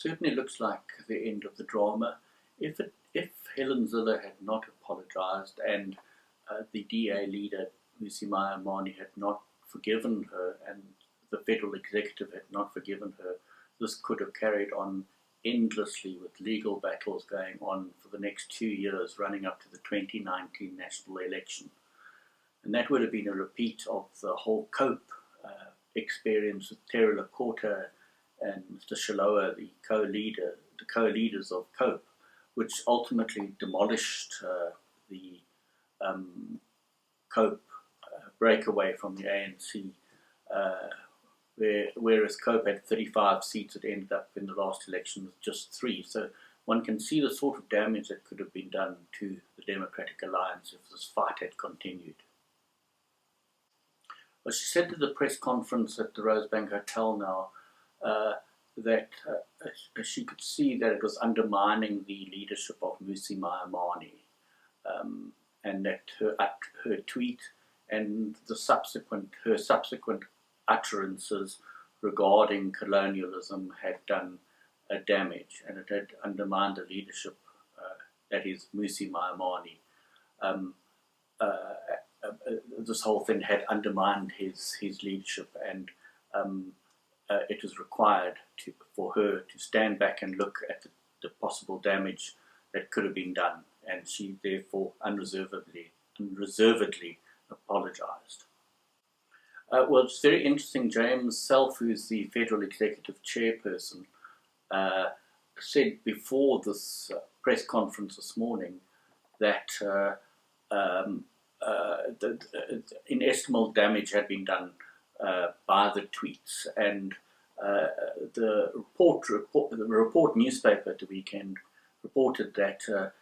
certainly looks like the end of the drama. If Helen Zille had not apologised and the DA leader, Mmusi Maimane, had not forgiven her and the federal executive had not forgiven her, this could have carried on endlessly with legal battles going on for the next 2 years running up to the 2019 national election. And that would have been a repeat of the whole COPE experience with Terry Laporta and Mr. Shilowa, the co-leaders of COPE, which ultimately demolished the COPE breakaway from the ANC, whereas COPE had 35 seats, it ended up in the last election with just 3. So one can see the sort of damage that could have been done to the Democratic Alliance if this fight had continued. Well, she said to the press conference at the Rosebank Hotel now that she could see that it was undermining the leadership of Mmusi Maimane, and that her tweet and her subsequent utterances regarding colonialism had done damage, and it had undermined the leadership, that is Mmusi Maimane. This whole thing had undermined his leadership, and it was required for her to stand back and look at the possible damage that could have been done, and she therefore unreservedly apologised. Well, it's very interesting. James Self, who's the federal executive chairperson, said before this press conference this morning that inestimable damage had been done by the tweets, and the report newspaper at the weekend reported that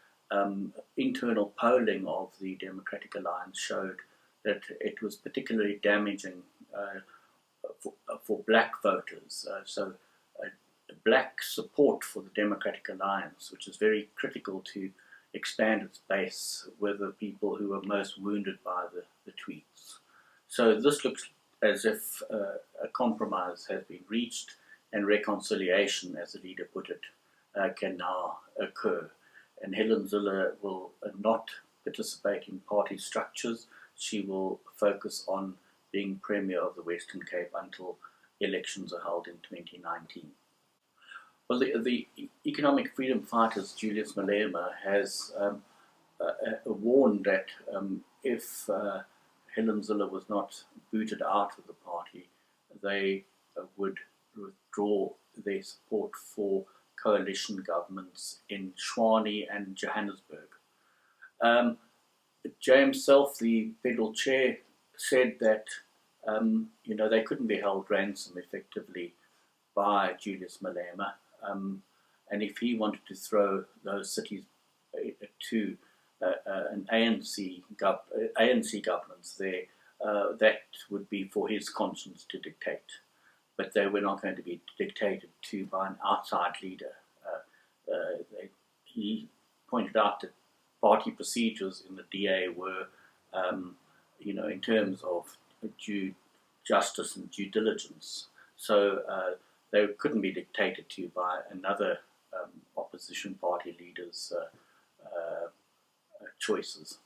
internal polling of the Democratic Alliance showed that it was particularly damaging for black voters. So black support for the Democratic Alliance, which is very critical to expand its base with the people who are most wounded by the tweets. So this looks as if a compromise has been reached and reconciliation, as the leader put it, can now occur. And Helen Zille will not participate in party structures. She will focus on being Premier of the Western Cape until elections are held in 2019. Well, the economic freedom fighters, Julius Malema, has warned that if Helen Zille was not booted out of the party, they would withdraw their support for coalition governments in Tshwane and Johannesburg. James Self, the federal chair, said that they couldn't be held ransom effectively by Julius Malema. And if he wanted to throw those cities to an ANC governance there, that would be for his conscience to dictate. But they were not going to be dictated to by an outside leader. He pointed out that party procedures in the DA were, in terms of due justice and due diligence. So they couldn't be dictated to by another opposition party leader's choices.